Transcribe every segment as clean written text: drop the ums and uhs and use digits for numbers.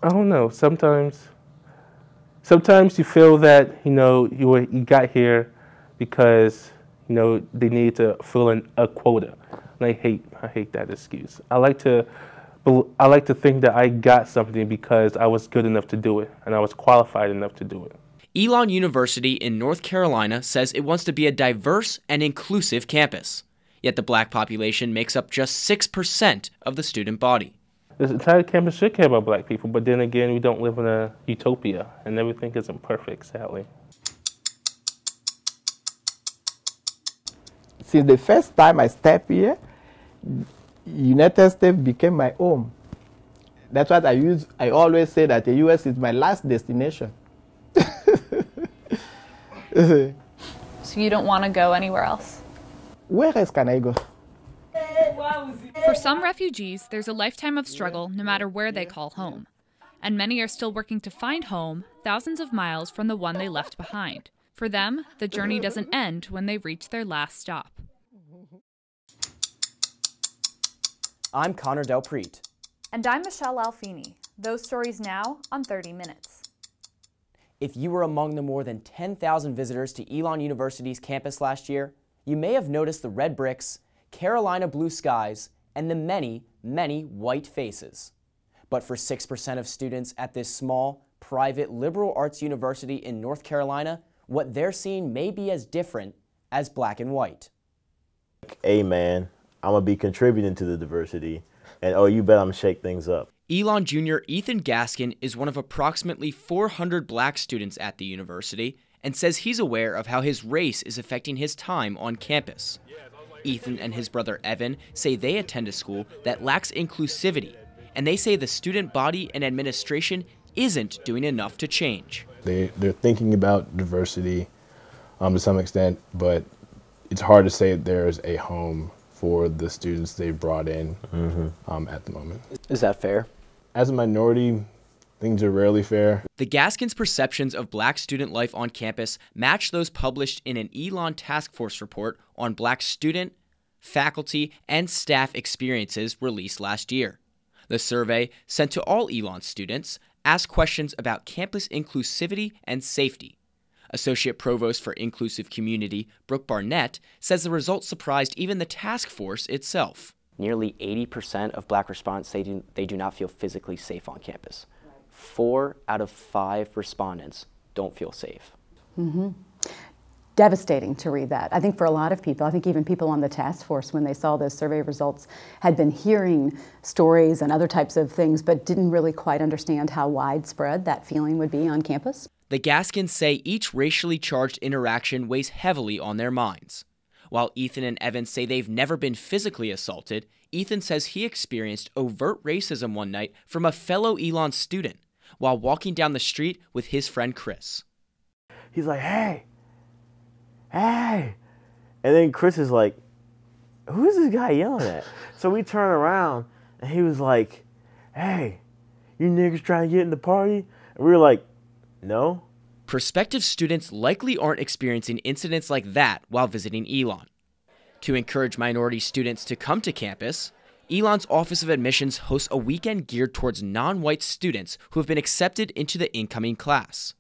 I don't know. Sometimes you feel that you got here because they need to fill in a quota, and I hate that excuse. I like to think that I got something because I was good enough to do it and I was qualified enough to do it. Elon University in North Carolina says it wants to be a diverse and inclusive campus. Yet the black population makes up just 6% of the student body. This entire campus should care about black people, but then again, we don't live in a utopia, and everything isn't perfect, sadly. Since the first time I stepped here, United States became my home. That's what I always say that the US is my last destination. So you don't want to go anywhere else? Where else can I go? For some refugees, there's a lifetime of struggle no matter where they call home. And many are still working to find home thousands of miles from the one they left behind. For them, the journey doesn't end when they reach their last stop. I'm Connor Delpreet. And I'm Michelle Alfini. Those stories now on 30 Minutes. If you were among the more than 10,000 visitors to Elon University's campus last year, you may have noticed the red bricks, Carolina blue skies, and the many, many white faces. But for 6% of students at this small, private liberal arts university in North Carolina, what they're seeing may be as different as black and white. Hey man, I'm gonna be contributing to the diversity, and oh, you bet I'm gonna shake things up. Elon Jr. Ethan Gaskin is one of approximately 400 black students at the university and says he's aware of how his race is affecting his time on campus. Ethan and his brother Evan say they attend a school that lacks inclusivity, and they say the student body and administration isn't doing enough to change. They're thinking about diversity to some extent, but it's hard to say that there's a home for the students they've brought in at the moment. Is that fair? As a minority, things are rarely fair. The Gaskins' perceptions of black student life on campus match those published in an Elon Task Force report on black student, faculty, and staff experiences released last year. The survey, sent to all Elon students, asked questions about campus inclusivity and safety. Associate Provost for Inclusive Community, Brooke Barnett, says the results surprised even the task force itself. Nearly 80% of black respondents say they do not feel physically safe on campus. 4 out of 5 respondents don't feel safe. Devastating to read that. I think for a lot of people, I think even people on the task force, when they saw those survey results, had been hearing stories and other types of things, but didn't really quite understand how widespread that feeling would be on campus. The Gaskins say each racially charged interaction weighs heavily on their minds. While Ethan and Evan say they've never been physically assaulted, Ethan says he experienced overt racism one night from a fellow Elon student while walking down the street with his friend Chris. He's like, hey, and then Chris is like, who's this guy yelling at? So we turn around, and he was like, hey, you niggas trying to get in the party? And we were like, no. Prospective students likely aren't experiencing incidents like that while visiting Elon. To encourage minority students to come to campus, Elon's Office of Admissions hosts a weekend geared towards non-white students who have been accepted into the incoming class.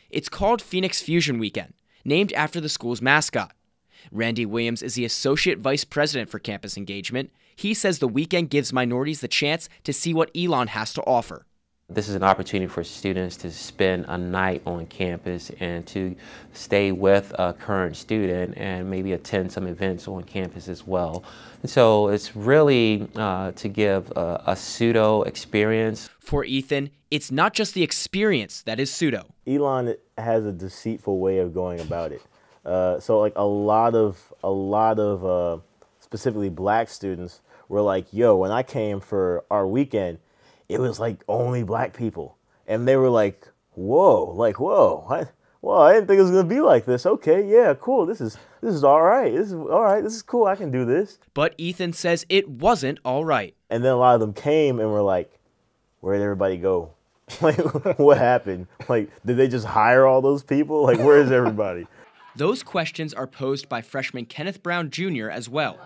It's called Phoenix Fusion Weekend, named after the school's mascot. Randy Williams is the Associate Vice President for Campus Engagement. He says the weekend gives minorities the chance to see what Elon has to offer. This is an opportunity for students to spend a night on campus and to stay with a current student and maybe attend some events on campus as well. And so it's really to give a pseudo experience. For Ethan, it's not just the experience that is pseudo. Elon has a deceitful way of going about it. So like a lot of specifically black students were like, yo, when I came for our weekend, it was like only black people. And they were like, whoa, well, I didn't think it was gonna be like this. Okay, yeah, cool, this is all right. This is cool, I can do this. But Ethan says it wasn't all right. And then a lot of them came and were like, where'd everybody go? Like, what happened? Like, did they just hire all those people? Like, where is everybody? Those questions are posed by freshman Kenneth Brown Jr. as well.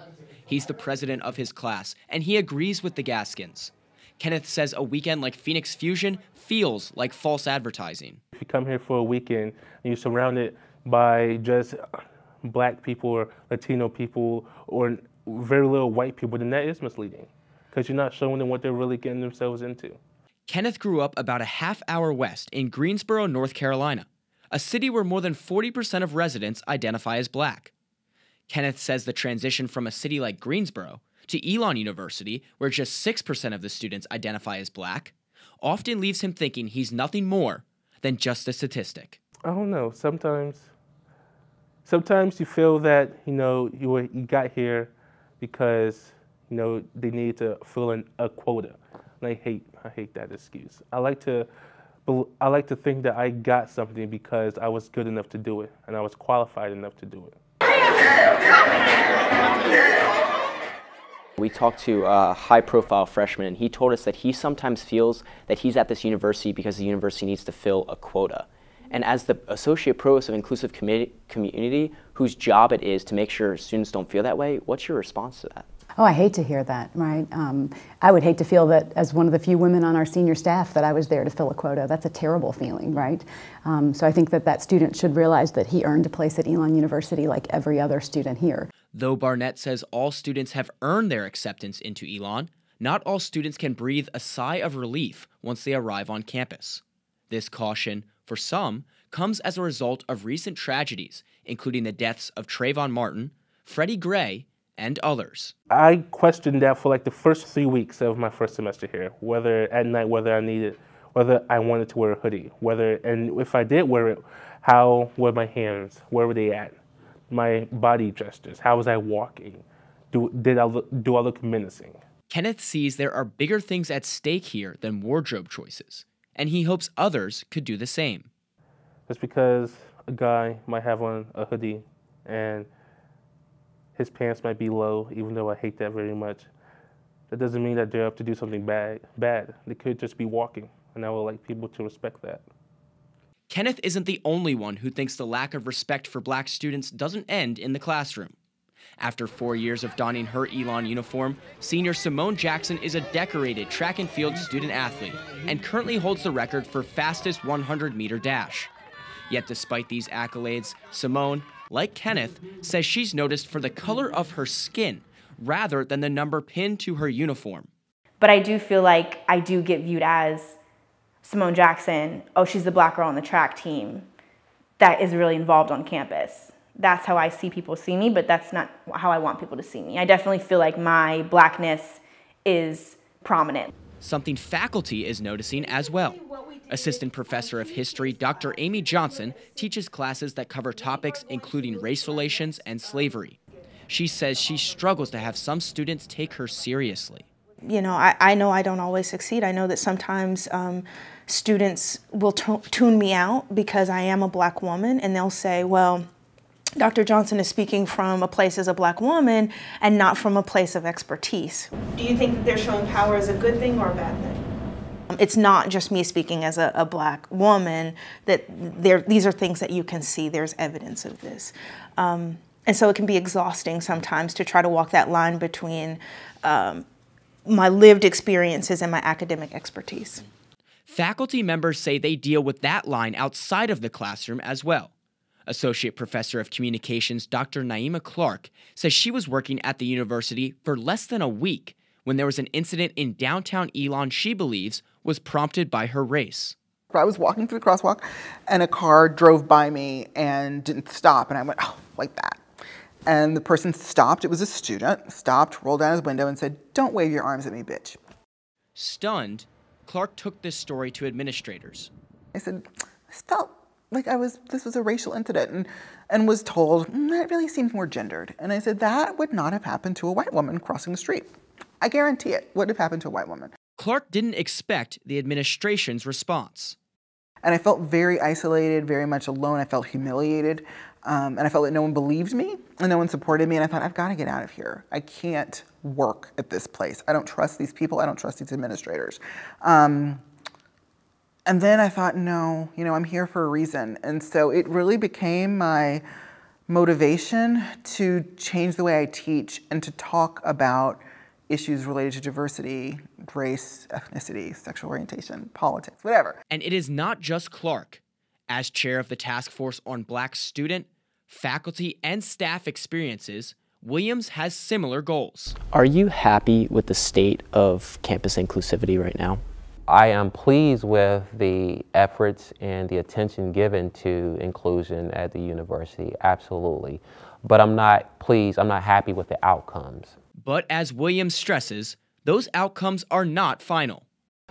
He's the president of his class, and he agrees with the Gaskins. Kenneth says a weekend like Phoenix Fusion feels like false advertising. If you come here for a weekend and you're surrounded by just black people or Latino people or very little white people, then that is misleading because you're not showing them what they're really getting themselves into. Kenneth grew up about a half-hour west in Greensboro, North Carolina, a city where more than 40% of residents identify as black. Kenneth says the transition from a city like Greensboro to Elon University, where just 6% of the students identify as black, often leaves him thinking he's nothing more than just a statistic. I don't know. Sometimes you feel that, you got here because, they need to fill in a quota. And I hate that excuse. I like to think that I got something because I was good enough to do it and I was qualified enough to do it. We talked to a high-profile freshman, and he told us that he sometimes feels that he's at this university because the university needs to fill a quota. And as the Associate Provost of Inclusive Community, whose job it is to make sure students don't feel that way, what's your response to that? Oh, I hate to hear that, right? I would hate to feel that as one of the few women on our senior staff that I was there to fill a quota. That's a terrible feeling, right? So I think that student should realize that he earned a place at Elon University like every other student here. Though Barnett says all students have earned their acceptance into Elon, not all students can breathe a sigh of relief once they arrive on campus. This caution, for some, comes as a result of recent tragedies, including the deaths of Trayvon Martin, Freddie Gray, and others. I questioned that for like the first 3 weeks of my first semester here, whether at night, whether I wanted to wear a hoodie, and if I did wear it, how were my hands, where were they at? My body gestures, how was I walking? Do I look menacing? Kenneth sees there are bigger things at stake here than wardrobe choices, and he hopes others could do the same. Just because a guy might have on a hoodie and his pants might be low, even though I hate that very much, that doesn't mean that they're up to do something bad. They could just be walking, and I would like people to respect that. Kenneth isn't the only one who thinks the lack of respect for black students doesn't end in the classroom. After 4 years of donning her Elon uniform, senior Simone Jackson is a decorated track and field student athlete and currently holds the record for fastest 100-meter dash. Yet despite these accolades, Simone, like Kenneth, says she's noticed for the color of her skin rather than the number pinned to her uniform. But I do feel like I do get viewed as Simone Jackson, oh, she's the black girl on the track team that is really involved on campus. That's how I see people see me, but that's not how I want people to see me. I definitely feel like my blackness is prominent. Something faculty is noticing as well. Assistant Professor of History Dr. Amy Johnson teaches classes that cover topics including race relations and slavery. She says she struggles to have some students take her seriously. You know I don't always succeed. I know that sometimes students will tune me out because I am a black woman, and they'll say, well, Dr. Johnson is speaking from a place as a black woman and not from a place of expertise. Do you think that they're showing power as a good thing or a bad thing? It's not just me speaking as a black woman, that these are things that you can see, there's evidence of this. And so it can be exhausting sometimes to try to walk that line between my lived experiences and my academic expertise. Faculty members say they deal with that line outside of the classroom as well. Associate Professor of Communications Dr. Naima Clark says she was working at the university for less than a week when there was an incident in downtown Elon she believes was prompted by her race. I was walking through the crosswalk and a car drove by me and didn't stop, and I went, oh, like that. And the person stopped, it was a student, stopped, rolled down his window and said, don't wave your arms at me, bitch. Stunned, Clark took this story to administrators. I said, this felt like this was a racial incident, and was told, that really seemed more gendered. And I said, that would not have happened to a white woman crossing the street. I guarantee it would have happened to a white woman. Clark didn't expect the administration's response. And I felt very isolated, very much alone. I felt humiliated. And I felt that no one believed me and no one supported me. And I thought, I've got to get out of here. I can't work at this place. I don't trust these people. I don't trust these administrators. And then I thought, no, I'm here for a reason. And so it really became my motivation to change the way I teach and to talk about issues related to diversity, race, ethnicity, sexual orientation, politics, whatever. And it is not just Clark. As chair of the task force on Black student, faculty, and staff experiences, Williams has similar goals. Are you happy with the state of campus inclusivity right now? I am pleased with the efforts and the attention given to inclusion at the university, absolutely. But I'm not happy with the outcomes. But as Williams stresses, those outcomes are not final.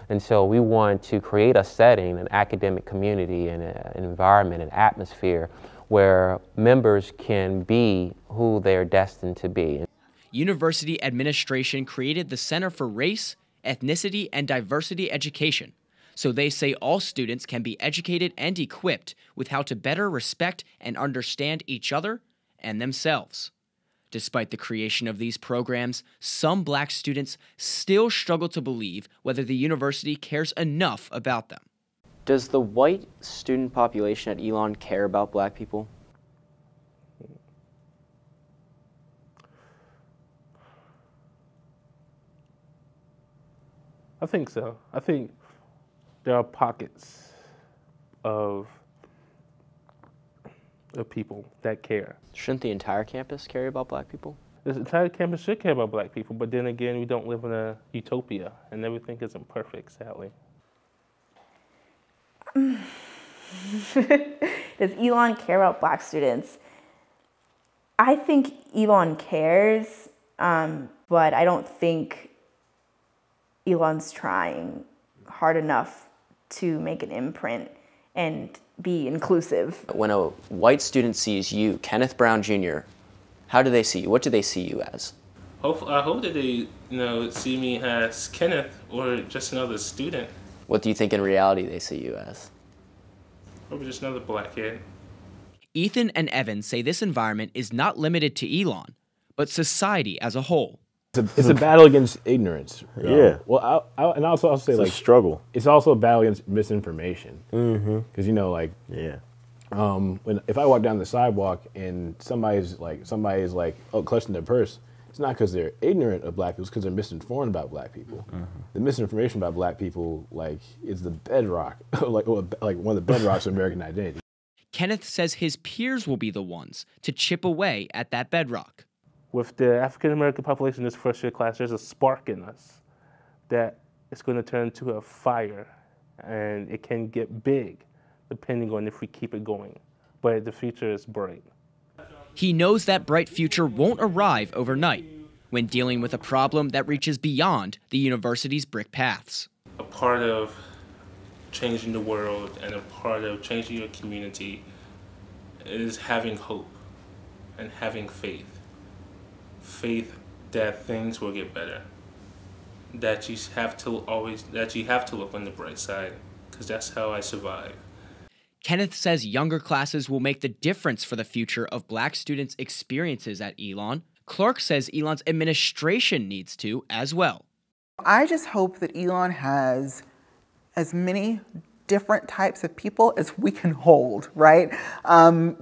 And so we want to create a setting, an academic community, and an environment, an atmosphere where members can be who they're destined to be. University administration created the Center for Race, Ethnicity, and Diversity Education, so they say all students can be educated and equipped with how to better respect and understand each other and themselves. Despite the creation of these programs, some Black students still struggle to believe whether the university cares enough about them. Does the white student population at Elon care about Black people? I think so. I think there are pockets of people that care. Shouldn't the entire campus care about Black people? This entire campus should care about Black people, but then again, we don't live in a utopia, and everything isn't perfect, sadly. Does Elon care about Black students? I think Elon cares, but I don't think Elon's trying hard enough to make an imprint and be inclusive. When a white student sees you, Kenneth Brown Jr., how do they see you? What do they see you as? I hope that they, see me as Kenneth or just another student. What do you think in reality they see you as? Or just another Black kid. Ethan and Evan say this environment is not limited to Elon, but society as a whole. It's a battle against ignorance. Yeah. Well, and I'll say, it's like, a struggle. It's also a battle against misinformation. Because yeah. If I walk down the sidewalk and somebody's like, oh, clutching their purse, it's not because they're ignorant of Black people. It's because they're misinformed about Black people. The misinformation about Black people, is the bedrock, like one of the bedrocks of American identity. Kenneth says his peers will be the ones to chip away at that bedrock. With the African-American population in this first-year class, there's a spark in us that it's going to turn into a fire, and it can get big depending on if we keep it going. But the future is bright. He knows that bright future won't arrive overnight when dealing with a problem that reaches beyond the university's brick paths. A part of changing the world and a part of changing your community is having hope and having faith. Faith that things will get better. That you have to look on the bright side, because that's how I survive. Kenneth says younger classes will make the difference for the future of Black students' experiences at Elon. Clark says Elon's administration needs to as well. I just hope that Elon has as many different types of people as we can hold, right?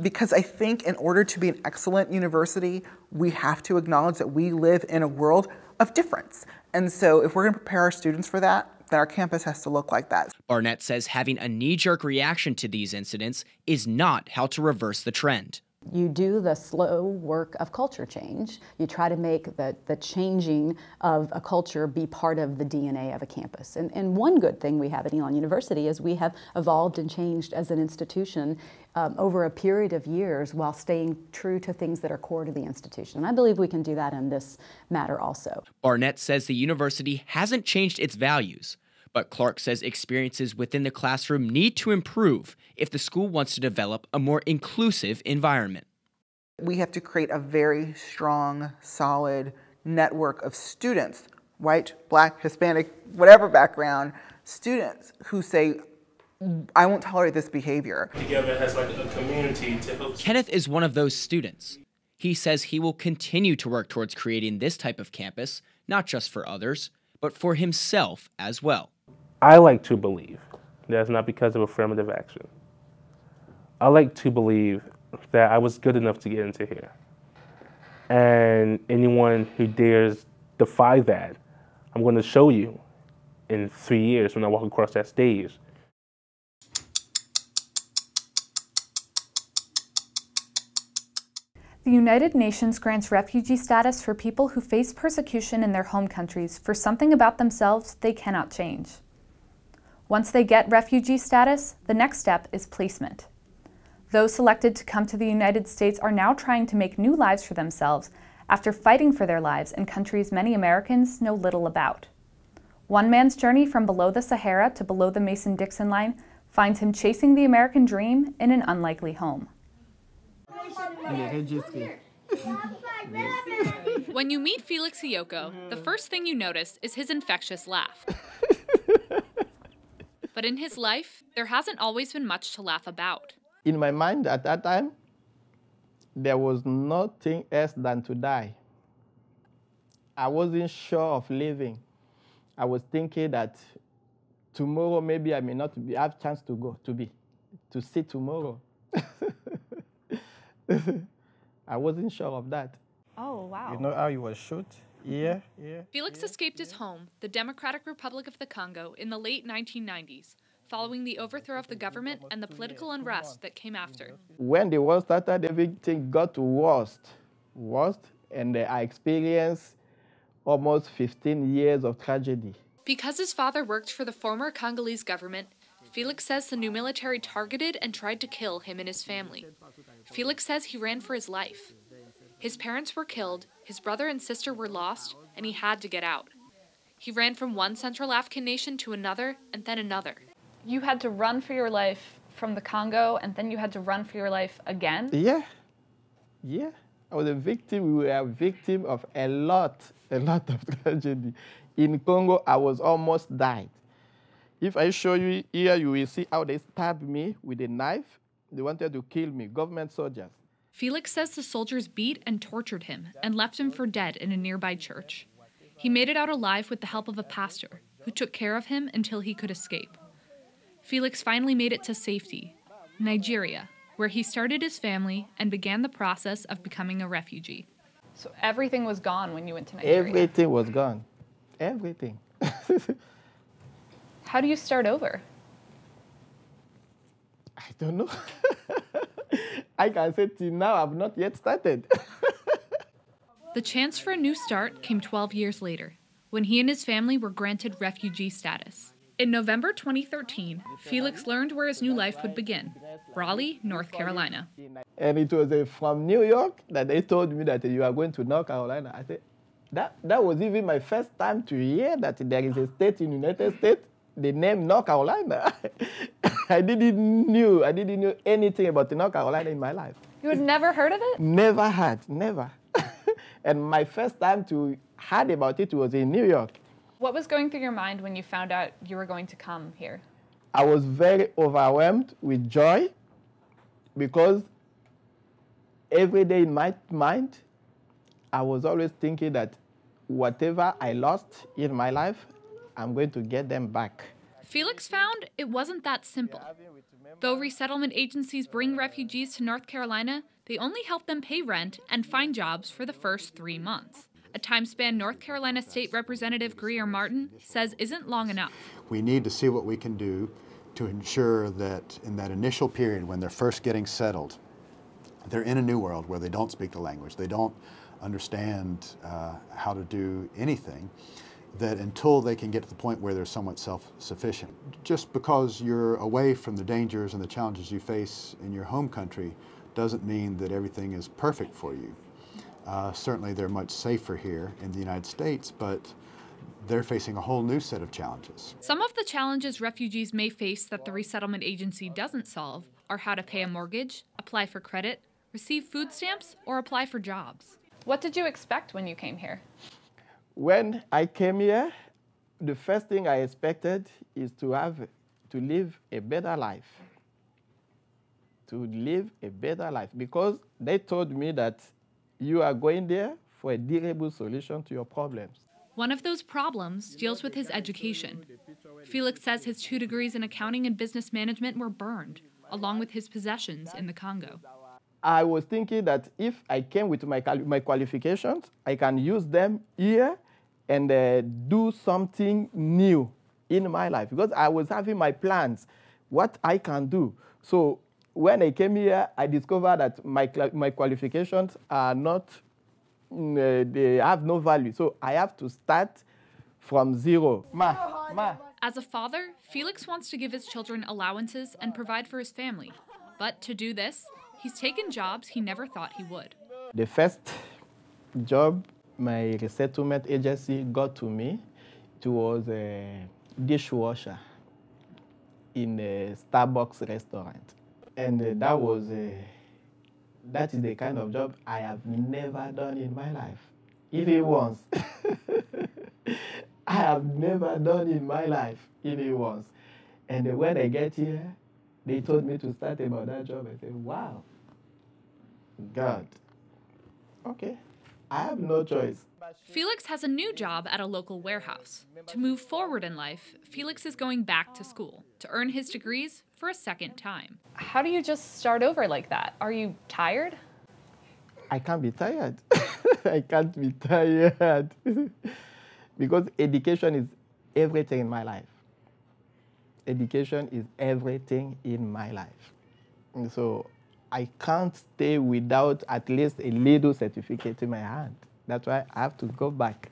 Because I think in order to be an excellent university, we have to acknowledge that we live in a world of difference. And so if we're going to prepare our students for that, then our campus has to look like that. Barnett says having a knee-jerk reaction to these incidents is not how to reverse the trend. You do the slow work of culture change. You try to make the changing of a culture be part of the DNA of a campus. And one good thing we have at Elon University is we have evolved and changed as an institution over a period of years while staying true to things that are core to the institution. And I believe we can do that in this matter also. Barnett says the university hasn't changed its values, but Clark says experiences within the classroom need to improve if the school wants to develop a more inclusive environment. We have to create a very strong, solid network of students, white, Black, Hispanic, whatever background, students who say, I won't tolerate this behavior. Together as a community to help. Kenneth is one of those students. He says he will continue to work towards creating this type of campus, not just for others, but for himself as well. I like to believe that's not because of affirmative action. I like to believe that I was good enough to get into here. And anyone who dares defy that, I'm going to show you in 3 years when I walk across that stage. The United Nations grants refugee status for people who face persecution in their home countries for something about themselves they cannot change. Once they get refugee status, the next step is placement. Those selected to come to the United States are now trying to make new lives for themselves after fighting for their lives in countries many Americans know little about. One man's journey from below the Sahara to below the Mason-Dixon line finds him chasing the American dream in an unlikely home. When you meet Felix Iyoko, the first thing you notice is his infectious laugh. But in his life, there hasn't always been much to laugh about. In my mind at that time, there was nothing else than to die. I wasn't sure of living. I was thinking that tomorrow maybe I may not have chance to see tomorrow. I wasn't sure of that. Oh, wow. You know how he was shot? Yeah. Felix escaped his home, the Democratic Republic of the Congo, in the late 1990s, following the overthrow of the government and the political unrest that came after. When the war started, everything got worse, and I experienced almost 15 years of tragedy. Because his father worked for the former Congolese government, Felix says the new military targeted and tried to kill him and his family. Felix says he ran for his life. His parents were killed, his brother and sister were lost, and he had to get out. He ran from one Central African nation to another, and then another. You had to run for your life from the Congo, and then you had to run for your life again? Yeah. I was a victim. We were a victim of a lot of tragedy. In Congo, I was almost died. If I show you here, you will see how they stabbed me with a knife. They wanted to kill me, government soldiers. Felix says the soldiers beat and tortured him and left him for dead in a nearby church. He made it out alive with the help of a pastor, who took care of him until he could escape. Felix finally made it to safety, Nigeria, where he started his family and began the process of becoming a refugee. So everything was gone when you went to Nigeria? Everything was gone. Everything. How do you start over? I don't know. I can say till now I've not yet started. The chance for a new start came 12 years later, when he and his family were granted refugee status. In November 2013, Felix learned where his new life would begin, Raleigh, North Carolina. And it was from New York that they told me that you are going to North Carolina. I said, that was even my first time to hear that there is a state in the United States, the name North Carolina. I didn't know anything about North Carolina in my life. You had never heard of it? Never. And my first time to heard about it was in New York. What was going through your mind when you found out you were going to come here? I was very overwhelmed with joy because every day in my mind, I was always thinking that whatever I lost in my life, I'm going to get them back. Felix found it wasn't that simple. Though resettlement agencies bring refugees to North Carolina, they only help them pay rent and find jobs for the first 3 months. A time span North Carolina State Representative Greer Martin says isn't long enough. We need to see what we can do to ensure that in that initial period when they're first getting settled, they're in a new world where they don't speak the language, they don't understand how to do anything, that until they can get to the point where they're somewhat self-sufficient. Just because you're away from the dangers and the challenges you face in your home country doesn't mean that everything is perfect for you. Certainly they're much safer here in the United States, but they're facing a whole new set of challenges. Some of the challenges refugees may face that the resettlement agency doesn't solve are how to pay a mortgage, apply for credit, receive food stamps, or apply for jobs. What did you expect when you came here? When I came here, the first thing I expected is to live a better life. To live a better life, because they told me that you are going there for a durable solution to your problems. One of those problems deals with his education. Felix says his 2 degrees in accounting and business management were burned, along with his possessions in the Congo. I was thinking that if I came with my qualifications, I can use them here and do something new in my life because I was having my plans, what I can do. So when I came here, I discovered that my qualifications are not, they have no value. So I have to start from zero. As a father, Felix wants to give his children allowances and provide for his family. But to do this, he's taken jobs he never thought he would. The first job my resettlement agency got to me, it was a dishwasher in a Starbucks restaurant. And that is the kind of job I have never done in my life, even once. I have never done in my life, even once. And when I get here, they told me to start about that job. I said, wow, God, okay, I have no choice. Felix has a new job at a local warehouse. To move forward in life, Felix is going back to school to earn his degrees for a second time. How do you just start over like that? Are you tired? I can't be tired. I can't be tired. Because education is everything in my life. Education is everything in my life. And so I can't stay without at least a little certificate in my hand. That's why I have to go back.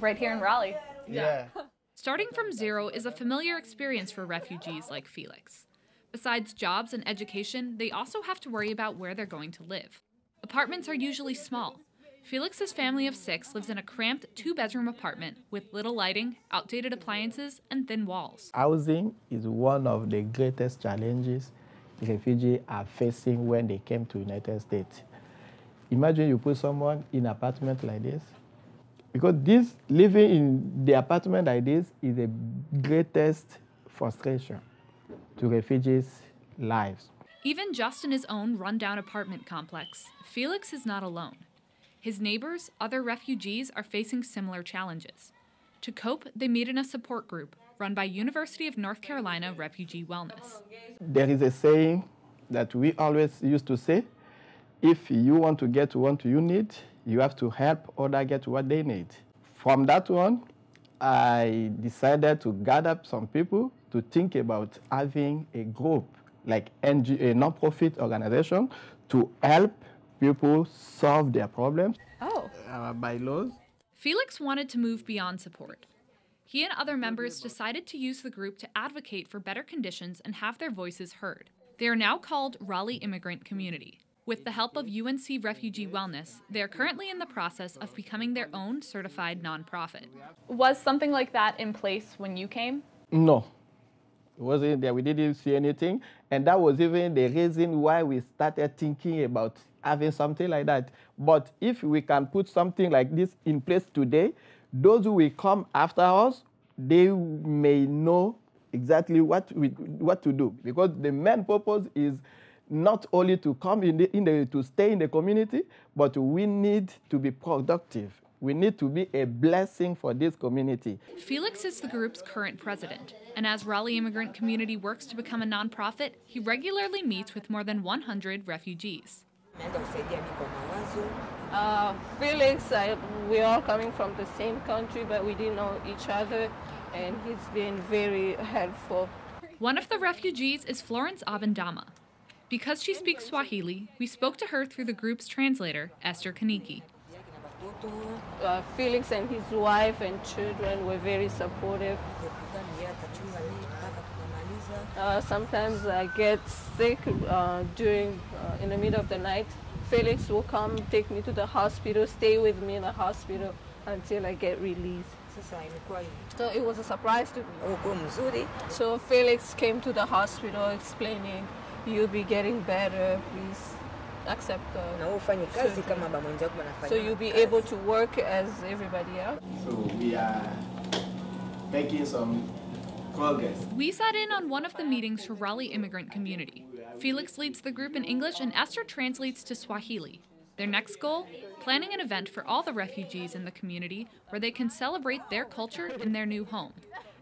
Right here in Raleigh. Yeah. Starting from zero is a familiar experience for refugees like Felix. Besides jobs and education, they also have to worry about where they're going to live. Apartments are usually small. Felix's family of 6 lives in a cramped 2-bedroom apartment with little lighting, outdated appliances, and thin walls. Housing is one of the greatest challenges refugees are facing when they came to the United States. Imagine you put someone in an apartment like this. Because living in the apartment like this is the greatest frustration to refugees' lives. Even just in his own rundown apartment complex, Felix is not alone. His neighbors, other refugees, are facing similar challenges. To cope, they meet in a support group run by University of North Carolina Refugee Wellness. There is a saying that we always used to say, if you want to get what you need, you have to help others get what they need. From that one, I decided to gather some people to think about having a group, like a non-profit organization, to help people solve their problems by laws. Felix wanted to move beyond support. He and other members decided to use the group to advocate for better conditions and have their voices heard. They are now called Raleigh Immigrant Community. With the help of UNC Refugee Wellness, they are currently in the process of becoming their own certified nonprofit. Was something like that in place when you came? No. It wasn't there. We didn't see anything. And that was even the reason why we started thinking about having something like that. But if we can put something like this in place today, those who will come after us, they may know exactly what to do. Because the main purpose is not only to come to stay in the community, but we need to be productive. We need to be a blessing for this community. Felix is the group's current president, and as Raleigh Immigrant Community works to become a nonprofit, he regularly meets with more than 100 refugees. Felix, we're all coming from the same country, but we didn't know each other, and he's been very helpful. One of the refugees is Florence Abendama. Because she speaks Swahili, we spoke to her through the group's translator, Esther Kaniki. Felix and his wife and children were very supportive. Sometimes I get sick in the middle of the night. Felix will come take me to the hospital, stay with me in the hospital until I get released. So it was a surprise to me. So Felix came to the hospital explaining, "You'll be getting better, please accept so you'll be able to work as everybody else." So we are making some progress. We sat in on one of the meetings for Raleigh Immigrant Community. Felix leads the group in English and Esther translates to Swahili. Their next goal? Planning an event for all the refugees in the community where they can celebrate their culture in their new home.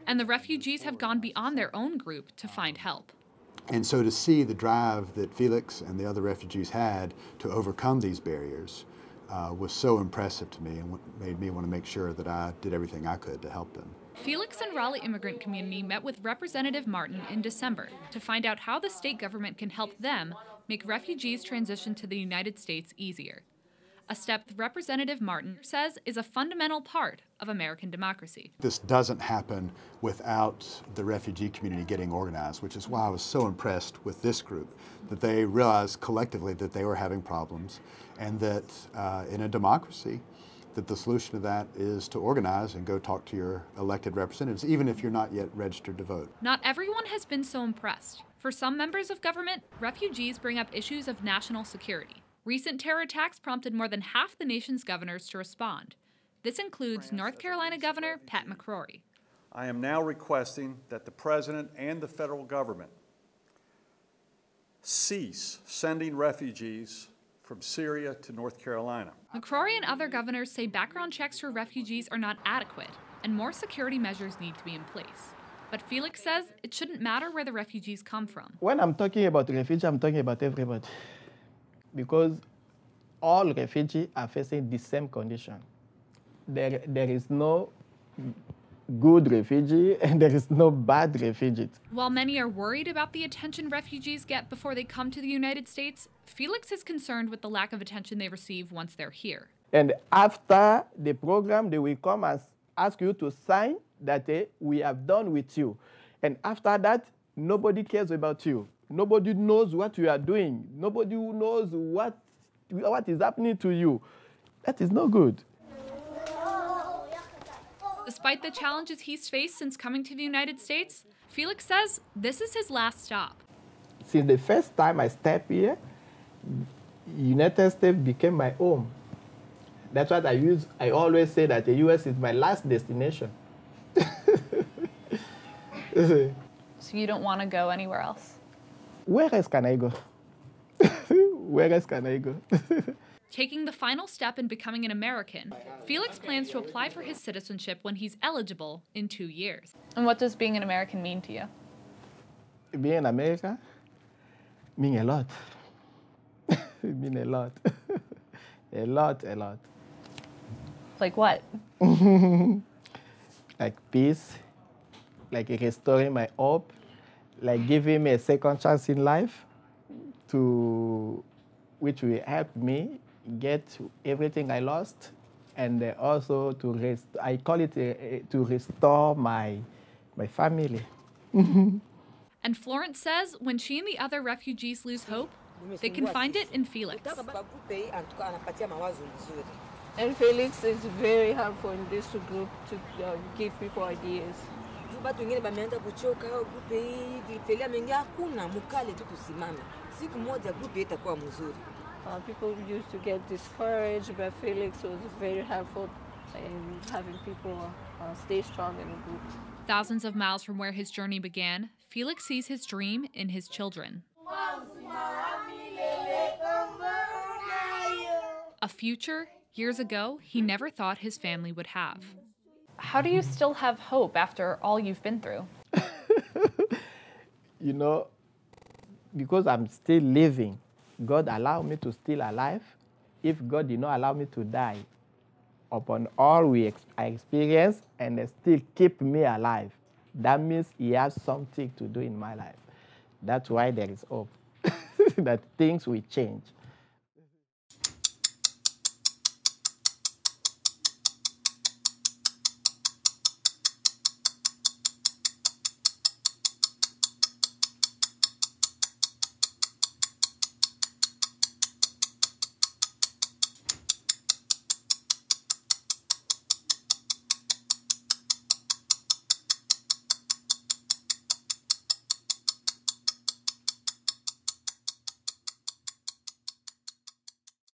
And the refugees have gone beyond their own group to find help. And so to see the drive that Felix and the other refugees had to overcome these barriers was so impressive to me and made me want to make sure that I did everything I could to help them. Felix and Raleigh immigrant community met with Representative Martin in December to find out how the state government can help them make refugees transition to the United States easier. A step Representative Martin says is a fundamental part of American democracy. This doesn't happen without the refugee community getting organized, which is why I was so impressed with this group, that they realized collectively that they were having problems, and that in a democracy, that the solution to that is to organize and go talk to your elected representatives, even if you're not yet registered to vote. Not everyone has been so impressed. For some members of government, refugees bring up issues of national security. Recent terror attacks prompted more than half the nation's governors to respond. This includes North Carolina Governor Pat McCrory. I am now requesting that the President and the federal government cease sending refugees from Syria to North Carolina. McCrory and other governors say background checks for refugees are not adequate, and more security measures need to be in place. But Felix says it shouldn't matter where the refugees come from. When I'm talking about refugees, I'm talking about everybody. Because all refugees are facing the same condition. There is no good refugee and there is no bad refugee. While many are worried about the attention refugees get before they come to the United States, Felix is concerned with the lack of attention they receive once they're here. And after the program, they will come and ask you to sign that we have done with you. And after that, nobody cares about you. Nobody knows what you are doing. Nobody knows what is happening to you. That is no good. Despite the challenges he's faced since coming to the United States, Felix says this is his last stop. Since the first time I stepped here, United States became my home. That's what I always say that the US is my last destination. So you don't want to go anywhere else? Where else can I go? Where else can I go? Taking the final step in becoming an American, Felix plans to apply for his citizenship when he's eligible in 2 years. And what does being an American mean to you? Being in America means a lot. It means a lot. A lot. Like what? Like peace, like restoring my hope, like giving me a second chance in life, which will help me get everything I lost, and also to to restore my family. And Florence says when she and the other refugees lose hope, they can find it in Felix. And Felix is very helpful in this group to give people ideas. People used to get discouraged, but Felix was very helpful in having people stay strong in the group. Thousands of miles from where his journey began, Felix sees his dream in his children. A future, years ago, he never thought his family would have. How do you still have hope after all you've been through? You know, because I'm still living, God allowed me to still alive. If God did not allow me to die, upon all I experienced and still keep me alive, that means He has something to do in my life. That's why there is hope, that things will change.